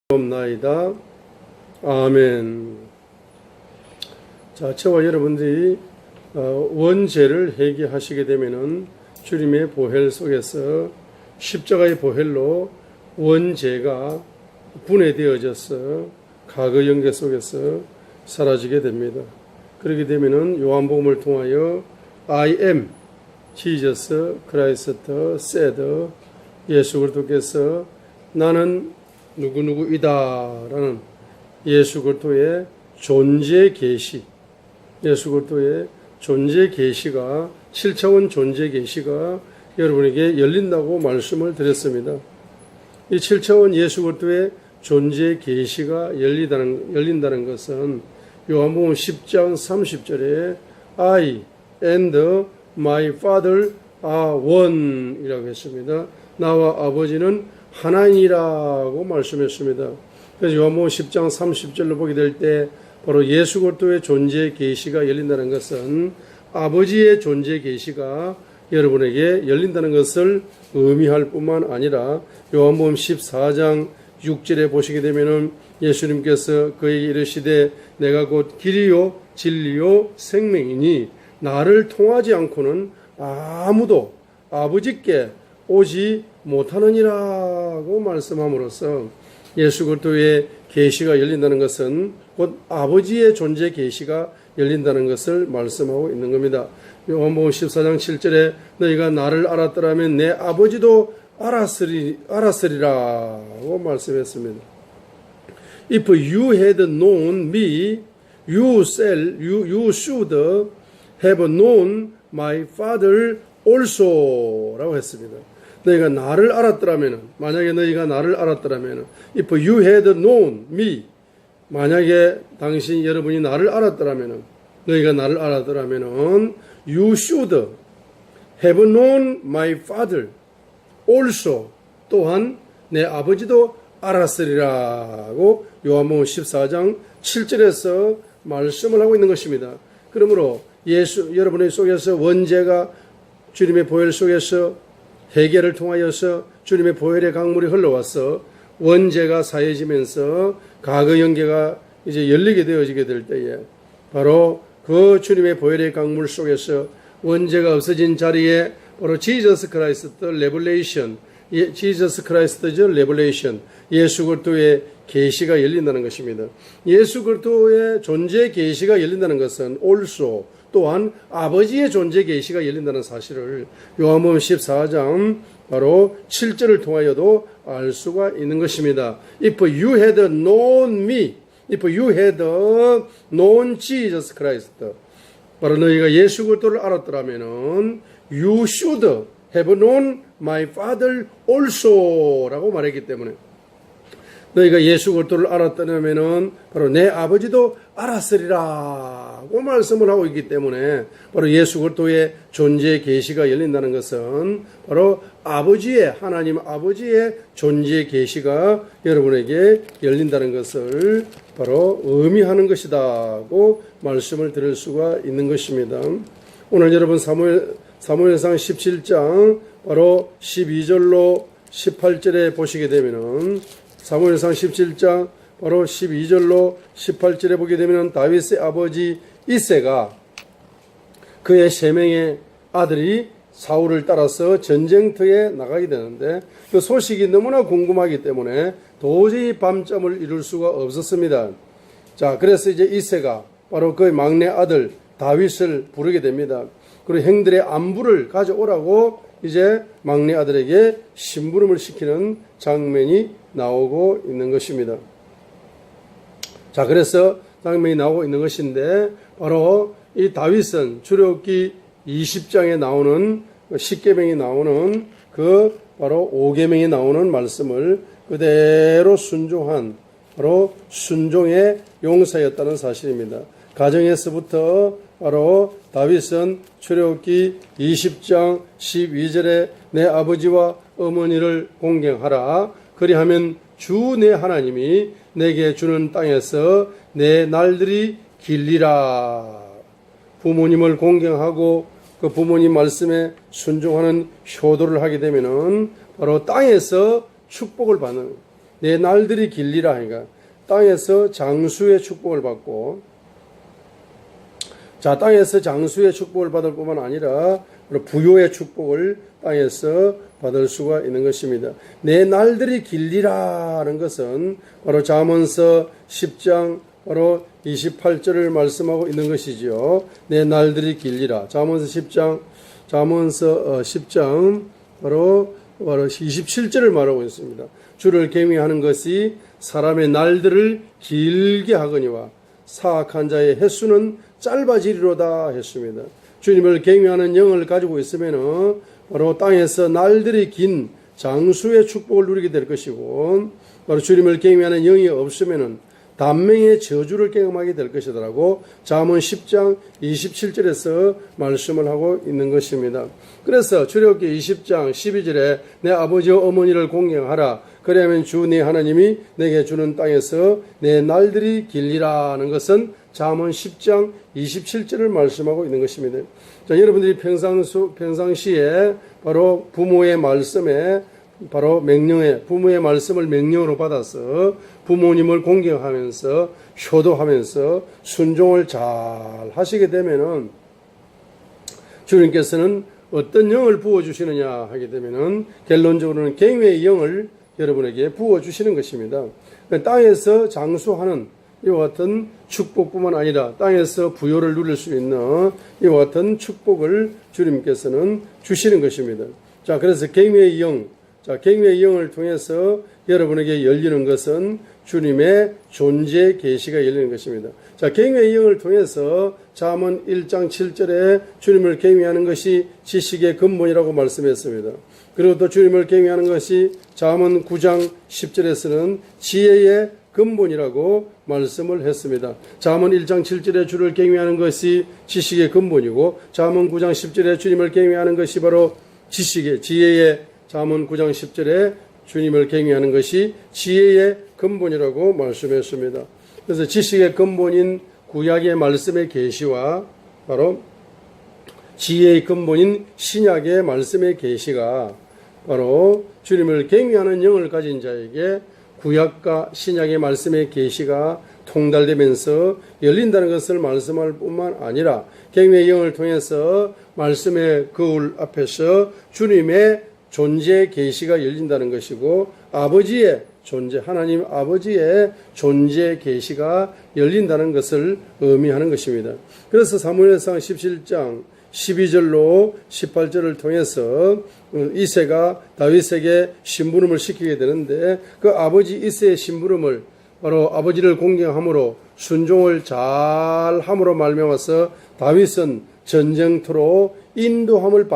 없나이다. 아멘. 자, 저와 여러분들이 원죄를 회개하시게 되면은 주님의 보혈 속에서 십자가의 보혈로 원죄가 분해되어져서 과거 연계 속에서 사라지게 됩니다. 그렇게 되면은 요한복음을 통하여 I am Jesus Christ said, 예수 그리스도께서 나는 누구누구이다 라는 예수 그리스도의 존재 계시, 예수 그리스도의 존재 계시가 7차원 존재 계시가 여러분에게 열린다고 말씀을 드렸습니다. 이 7차원 예수 그리스도의 존재 계시가 열린다는 것은 요한복음 10장 30절에 I and my Father are one 이라고 했습니다. 나와 아버지는 하나님이라고 말씀했습니다. 그래서 요한복음 10장 30절로 보게 될 때 바로 예수 그리스도의 존재 계시가 열린다는 것은 아버지의 존재 계시가 여러분에게 열린다는 것을 의미할 뿐만 아니라 요한복음 14장 6절에 보시게 되면은 예수님께서 그에게 이르시되 내가 곧 길이요 진리요 생명이니 나를 통하지 않고는 아무도 아버지께 오지 못하느니라고 말씀함으로써 예수 그리스도의 계시가 열린다는 것은 곧 아버지의 존재 계시가 열린다는 것을 말씀하고 있는 겁니다. 요한복음 14장 7절에 너희가 나를 알았더라면 내 아버지도 알았으리라고 말씀했습니다. If you had known me, you should have known my Father also 라고 했습니다. 너희가 나를 알았더라면, 만약에 너희가 나를 알았더라면, if you had known me, 만약에 당신 여러분이 나를 알았더라면, 너희가 나를 알았더라면, you should have known my Father also, 또한 내 아버지도 알았으리라고 요한복음 14장 7절에서 말씀을 하고 있는 것입니다. 그러므로 여러분의 속에서 원죄가 주님의 보혈 속에서 회개를 통하여서 주님의 보혈의 강물이 흘러와서 원죄가 사해지면서 과거 연계가 이제 열리게 되어지게 될 때에 바로 그 주님의 보혈의 강물 속에서 원죄가 없어진 자리에 바로 Jesus Christ Revelation, Jesus Christ's Revelation, 예수 그리스도의 계시가 열린다는 것입니다. 예수 그리스도의 존재 계시가 열린다는 것은 also 또한 아버지의 존재 계시가 열린다는 사실을 요한복음 14장 바로 7절을 통하여도 알 수가 있는 것입니다. If you had known me, if you had known Jesus Christ, 바로 너희가 예수 그리스도를 알았더라면은 you should have known my Father also 라고 말했기 때문에 너희가 예수 그리스도를 알았다면은 바로 내 아버지도 알았으리라고 말씀을 하고 있기 때문에 바로 예수 그리스도의 존재 계시가 열린다는 것은 바로 하나님 아버지의 존재 계시가 여러분에게 열린다는 것을 바로 의미하는 것이다고 말씀을 드릴 수가 있는 것입니다. 오늘 여러분 사무엘상 17장 바로 12절로 18절에 보시게 되면은 사무엘상 17장 바로 12절로 18절에 보게 되면 다윗의 아버지 이새가 그의 세 명의 아들이 사울을 따라서 전쟁터에 나가게 되는데 그 소식이 너무나 궁금하기 때문에 도저히 밤잠을 이룰 수가 없었습니다. 자, 그래서 이제 이새가 바로 그의 막내 아들 다윗을 부르게 됩니다. 그리고 형들의 안부를 가져오라고 이제 막내 아들에게 심부름을 시키는 장면이 나오고 있는 것입니다. 자, 그래서 장면이 나오고 있는 것인데 바로 이 다윗은 출애굽기 20장에 나오는 10계명이 나오는 그 바로 5계명이 나오는 말씀을 그대로 순종한 바로 순종의 용사였다는 사실입니다. 가정에서부터 바로 다윗은 출애굽기 20장 12절에 내 아버지와 어머니를 공경하라. 그리하면 주 내 하나님이 내게 주는 땅에서 내 날들이 길리라. 부모님을 공경하고 그 부모님 말씀에 순종하는 효도를 하게 되면은 바로 땅에서 축복을 받는 내 날들이 길리라 하니까 땅에서 장수의 축복을 받고, 자, 땅에서 장수의 축복을 받을 뿐만 아니라 부요의 축복을 땅에서 받을 수가 있는 것입니다. 내 날들이 길리라는 것은 바로 잠언서 10장 바로 28절을 말씀하고 있는 것이지요. 내 날들이 길리라. 잠언서 10장 바로 27절을 말하고 있습니다. 주를 경외하는 것이 사람의 날들을 길게 하거니와 사악한 자의 횟수는 짧아지리로다 했습니다. 주님을 경외하는 영을 가지고 있으면 바로 땅에서 날들이 긴 장수의 축복을 누리게 될 것이고, 바로 주님을 경외하는 영이 없으면 단명의 저주를 경험하게 될 것이더라고 잠언 10장 27절에서 말씀을 하고 있는 것입니다. 그래서 출애굽기 20장 12절에 내 아버지와 어머니를 공경하라. 그러면 주 네 하나님이 내게 주는 땅에서 내 날들이 길리라는 것은 잠언 10장 27절을 말씀하고 있는 것입니다. 자, 여러분들이 평상시에 바로 부모의 말씀에 바로 부모의 말씀을 명령으로 받아서 부모님을 공경하면서 효도하면서 순종을 잘 하시게 되면은 주님께서는 어떤 영을 부어주시느냐 하게 되면은 결론적으로는 경외의 영을 여러분에게 부어주시는 것입니다. 땅에서 장수하는 이와 같은 축복뿐만 아니라 땅에서 부요를 누릴 수 있는 이와 같은 축복을 주님께서는 주시는 것입니다. 자, 그래서 경외의 영, 경외의 영을 통해서 여러분에게 열리는 것은 주님의 존재 계시가 열리는 것입니다. 자, 경외의 영을 통해서 잠언 1장 7절에 주님을 경외하는 것이 지식의 근본이라고 말씀했습니다. 그리고 또 주님을 경외하는 것이 잠언 9장 10절에서는 지혜의 근본이라고 말씀을 했습니다. 잠언 1장 7절에 주를 경외하는 것이 지식의 근본이고 잠언 9장 10절에 주님을 경외하는 것이 바로 지혜의 잠언 9장 10절에 주님을 경외하는 것이 지혜의 근본이라고 말씀했습니다. 그래서 지식의 근본인 구약의 말씀의 계시와 바로 지혜의 근본인 신약의 말씀의 계시가 바로 주님을 경외하는 영을 가진 자에게 구약과 신약의 말씀의 계시가 통달되면서 열린다는 것을 말씀할 뿐만 아니라 경외의 영을 통해서 말씀의 거울 앞에서 주님의 존재 계시가 열린다는 것이고 아버지의 존재, 하나님 아버지의 존재 계시가 열린다는 것을 의미하는 것입니다. 그래서 사무엘상 17장 12절로 18절을 통해서 이새가 다윗에게 심부름을 시키게 되는데 그 아버지 이새의 심부름을 바로 아버지를 공경함으로 순종을 잘함으로 말미암아서 다윗은 전쟁터로 인도함을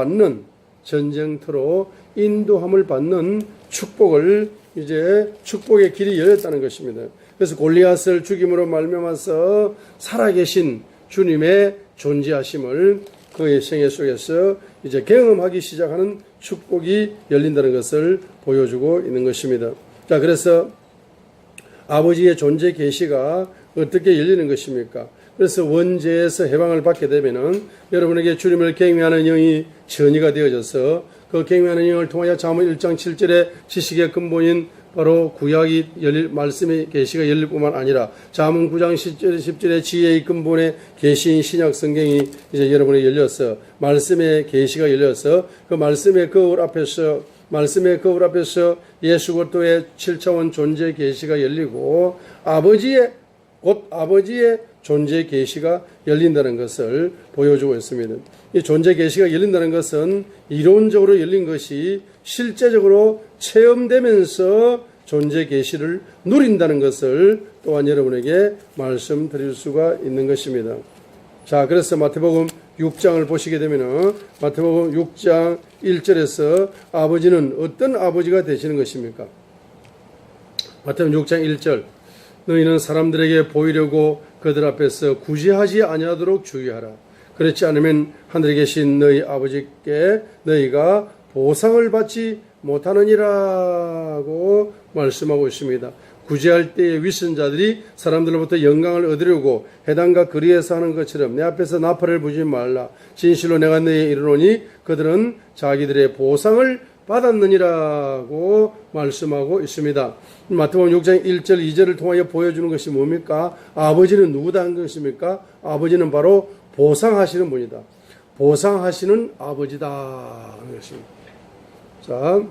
받는 축복을 이제 축복의 길이 열렸다는 것입니다. 그래서 골리앗을 죽임으로 말미암아서 살아계신 주님의 존재하심을 그의 생애 속에서 이제 경험하기 시작하는 축복이 열린다는 것을 보여주고 있는 것입니다. 자, 그래서 아버지의 존재 계시가 어떻게 열리는 것입니까? 그래서 원죄에서 해방을 받게 되면은 여러분에게 주님을 경외하는 영이 전이가 되어져서 그 경외하는 영을 통하여 잠언 1장 7절에 지식의 근본인 바로 구약이 열릴 말씀의 계시가 열릴 뿐만 아니라 잠언 9장 10절에 지혜의 근본의 계시인 신약 성경이 이제 여러분에게 열려서 말씀의 계시가 열려서 그 말씀의 거울 앞에서 예수 그리스도의 7차원 존재 계시가 열리고 아버지의 존재 계시가 열린다는 것을 보여주고 있습니다. 이 존재 계시가 열린다는 것은 이론적으로 열린 것이 실제적으로 체험되면서 존재 계시를 누린다는 것을 또한 여러분에게 말씀드릴 수가 있는 것입니다. 자, 그래서 마태복음 6장을 보시게 되면 마태복음 6장 1절에서 아버지는 어떤 아버지가 되시는 것입니까? 마태복음 6장 1절 너희는 사람들에게 보이려고 그들 앞에서 구제하지 아니하도록 주의하라. 그렇지 않으면 하늘에 계신 너희 아버지께 너희가 보상을 받지 못하느니라고 말씀하고 있습니다. 구제할 때의 위선자들이 사람들로부터 영광을 얻으려고 해당과 거리에서 하는 것처럼 내 앞에서 나팔을 부지 말라. 진실로 내가 너희에 이르노니 그들은 자기들의 보상을 받았느니라고 말씀하고 있습니다. 마태복음 6장 1절 2절을 통하여 보여주는 것이 뭡니까? 아버지는 누구다 한 것입니까? 아버지는 바로 보상하시는 분이다. 보상하시는 아버지다 하는 것입니다. 자,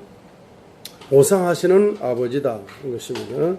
보상하시는 아버지다 하는 것입니다.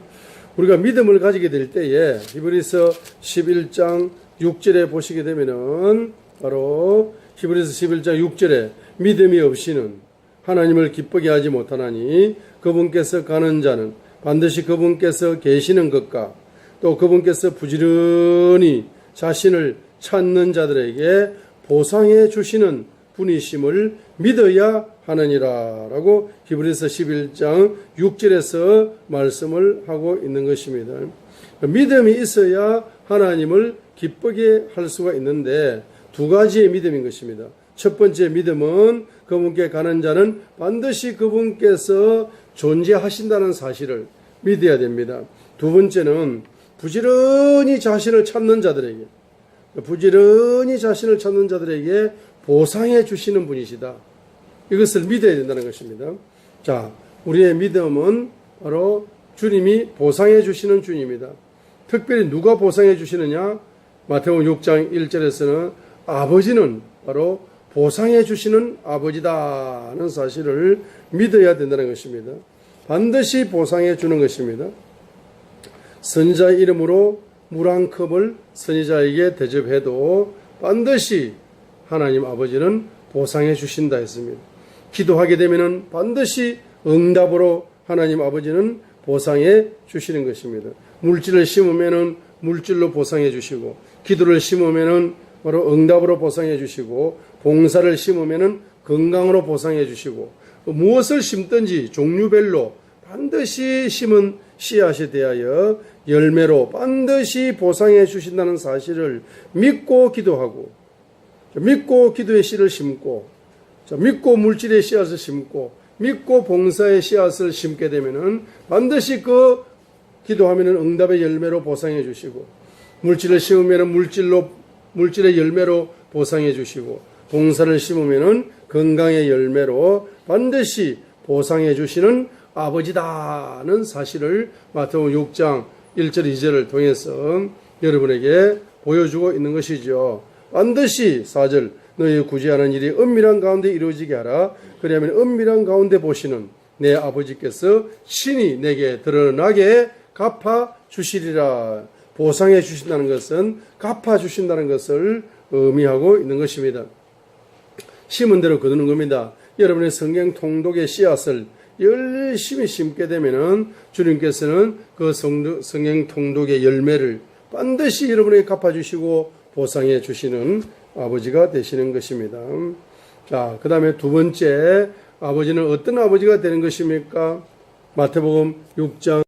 우리가 믿음을 가지게 될 때에 히브리서 11장 6절에 보시게 되면은 바로 히브리서 11장 6절에 믿음이 없이는 하나님을 기쁘게 하지 못하나니 그분께서 가는 자는 반드시 그분께서 계시는 것과 또 그분께서 부지런히 자신을 찾는 자들에게 보상해 주시는 분이심을 믿어야 하느니라 라고 히브리서 11장 6절에서 말씀을 하고 있는 것입니다. 믿음이 있어야 하나님을 기쁘게 할 수가 있는데 두 가지의 믿음인 것입니다. 첫 번째 믿음은 그분께 가는 자는 반드시 그분께서 존재하신다는 사실을 믿어야 됩니다. 두 번째는 부지런히 자신을 찾는 자들에게 보상해 주시는 분이시다. 이것을 믿어야 된다는 것입니다. 자, 우리의 믿음은 바로 주님이 보상해 주시는 주님입니다. 특별히 누가 보상해 주시느냐? 마태복음 6장 1절에서는 아버지는 바로 보상해 주시는 아버지다 하는 사실을 믿어야 된다는 것입니다. 반드시 보상해 주는 것입니다. 선지자의 이름으로 물 한 컵을 선지자에게 대접해도 반드시 하나님 아버지는 보상해 주신다 했습니다. 기도하게 되면은 반드시 응답으로 하나님 아버지는 보상해 주시는 것입니다. 물질을 심으면은 물질로 보상해 주시고, 기도를 심으면은 바로 응답으로 보상해 주시고, 봉사를 심으면은 건강으로 보상해 주시고, 무엇을 심든지 종류별로 반드시 심은 씨앗에 대하여 열매로 반드시 보상해 주신다는 사실을 믿고 기도하고, 믿고 기도의 씨를 심고, 믿고 물질의 씨앗을 심고, 믿고 봉사의 씨앗을 심게 되면은 반드시 그 기도하면은 응답의 열매로 보상해 주시고, 물질을 심으면은 물질의 열매로 보상해 주시고, 봉사를 심으면은 건강의 열매로 반드시 보상해 주시는 아버지다는 사실을 마태복음 6장 1절 2절을 통해서 여러분에게 보여주고 있는 것이죠. 반드시 4절 너희 구제하는 일이 은밀한 가운데 이루어지게 하라. 그러면 은밀한 가운데 보시는 내 아버지께서 친히 내게 드러나게 갚아 주시리라. 보상해 주신다는 것은 갚아 주신다는 것을 의미하고 있는 것입니다. 심은 대로 거두는 겁니다. 여러분의 성경 통독의 씨앗을 열심히 심게 되면은 주님께서는 그 성경 통독의 열매를 반드시 여러분에게 갚아주시고 보상해 주시는 아버지가 되시는 것입니다. 자, 그 다음에 두 번째, 아버지는 어떤 아버지가 되는 것입니까? 마태복음 6장